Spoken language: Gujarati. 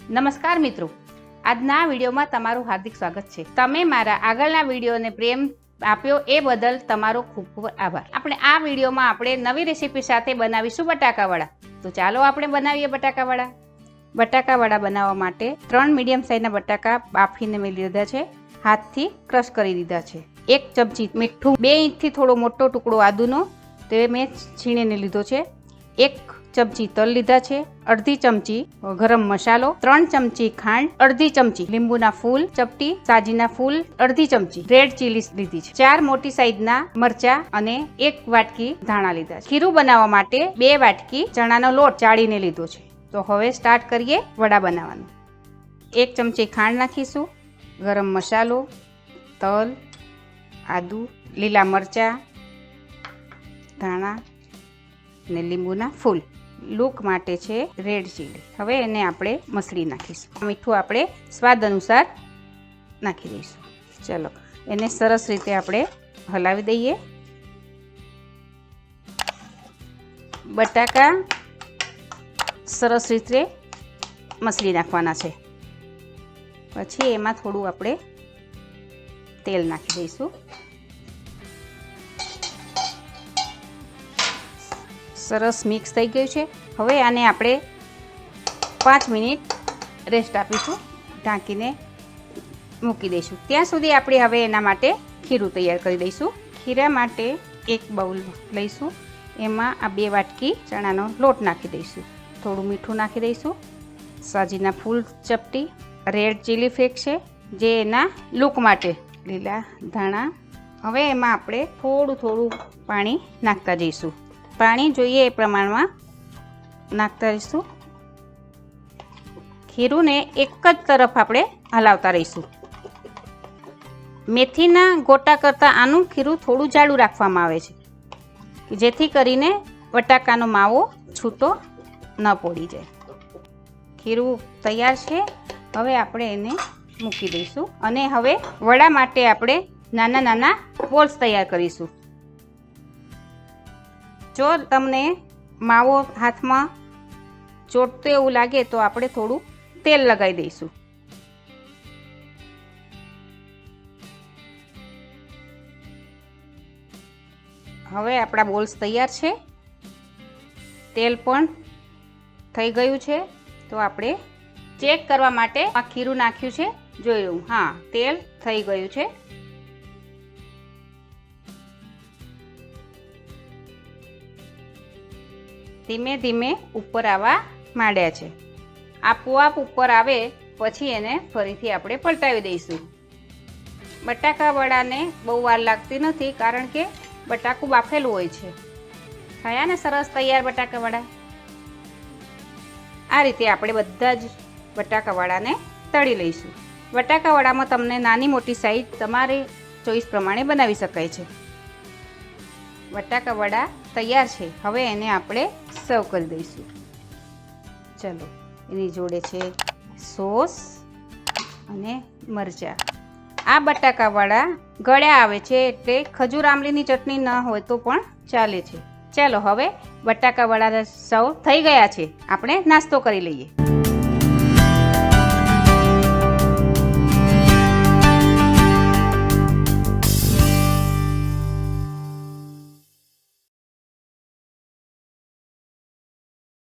નમસ્કાર મિત્રો, આજના વિડીયોમાં તમારું હાર્દિક સ્વાગત છે। તમે મારા આગળના વિડીયોને પ્રેમ આપ્યો એ બદલ તમારો ખૂબ ખૂબ આભાર। આપણે આ વિડીયોમાં આપણે નવી રેસીપી સાથે બનાવીશું બટાકા વડા। તો ચાલો આપણે બનાવીએ બટાકા વડા। બટાકા વડા બનાવવા માટે 3 મીડિયમ સાઇઝના બટાકા બાફીને મેં લીધા છે, હાથથી ક્રશ કરી દીધા છે। 1 ચમચી મીઠું, 2 ઇંચથી થોડો મોટો ટુકડો આદુનો તે મેં છીણીને લીધો છે। 1 ચમચી તલ લીધા છે, અડધી ચમચી ગરમ મસાલો, 3 ચમચી ખાંડ, અડધી ચમચી લીંબુના ફૂલ ચપટી, સાજીના ફૂલ, અડધી ચમચી રેડ ચીલી લીધી છે, 4 મોટી સાઈઝના મરચા અને 1 વાટકી ધાણા લીધા છે। ખીરું બનાવવા માટે 2 વાટકી ચણાનો લોટ ચાળીને લીધો છે। તો હવે સ્ટાર્ટ કરીએ વડા બનાવવાનું। 1 ચમચી ખાંડ નાખીશું, ગરમ મસાલો, તલ, આદુ, લીલા મરચા, ધાણા ને લીંબુના ફૂલ, લૂક માટે છે રેડ ચીલી। હવે એને આપણે મસળી નાખીશું। મીઠું આપણે સ્વાદ અનુસાર નાખી દઈશું। ચલો એને સરસ રીતે આપણે હલાવી દઈએ। બટાકા સરસ રીતે મસળી નાખવાના છે, પછી એમાં થોડું આપણે તેલ નાખી દઈશું। સરસ મિક્સ થઈ ગયું છે। હવે આને આપણે 5 મિનિટ રેસ્ટ આપીશું, ઢાંકીને મૂકી દઈશું। ત્યાં સુધી આપણે હવે એના માટે ખીરું તૈયાર કરી દઈશું। ખીરા માટે એક બાઉલ લઈશું, એમાં આ 2 વાટકી ચણાનો લોટ નાખી દઈશું, થોડું મીઠું નાખી દઈશું, સાજીના ફૂલ ચપટી, રેડ ચીલી ફ્લેક્સ છે જે એના લુક માટે, લીલા ધાણા। હવે એમાં આપણે થોડું થોડું પાણી નાખતા જઈશું, પાણી જોઈએ એ પ્રમાણમાં નાખતા રહીશું। ખીરુંને એક જ તરફ આપણે હલાવતા રહીશું। મેથીના ગોટા કરતાં આનું ખીરું થોડું જાડું રાખવામાં આવે છે, જેથી કરીને બટાકાનો માવો છૂટો ન પડી જાય। ખીરું તૈયાર છે, હવે આપણે એને મૂકી દઈશું અને હવે વડા માટે આપણે નાના નાના બોલ્સ તૈયાર કરીશું। જો તમને માવો હાથમાં ચોટતો એવું લાગે તો આપણે થોડું તેલ લગાવી દઈશું। હવે આપણા બોલ્સ તૈયાર છે, તેલ પણ થઈ ગયું છે। તો આપણે ચેક કરવા માટે આ ખીરું નાખ્યું છે, જોયું, હા તેલ થઈ ગયું છે। ધીમે ધીમે ઉપર આવવા માંડ્યા છે, આપોઆપ ઉપર આવે પછી એને ફરીથી આપણે પલટાવી દઈશું। બટાકા વડાને બહુ વાર લાગતી નથી, કારણ કે બટાકું બાફેલું હોય છે। થયા ને સરસ તૈયાર બટાકા વડા। આ રીતે આપણે બધા જ બટાકા વડાને તળી લઈશું। બટાકા વડામાં તમને નાની મોટી સાઈઝ તમારી ચોઈસ પ્રમાણે બનાવી શકાય છે। બટાકા વડા તૈયાર છે, હવે એને આપણે સર્વ કરી દઈશું। ચલો એની જોડે છે સોસ અને મરચાં। આ બટાકા વડા ગળ્યા આવે છે, એટલે ખજૂર આમલીની ચટણી ન હોય તો પણ ચાલે છે। ચાલો હવે બટાકા વડા સર્વ થઈ ગયા છે, આપણે નાસ્તો કરી લઈએ।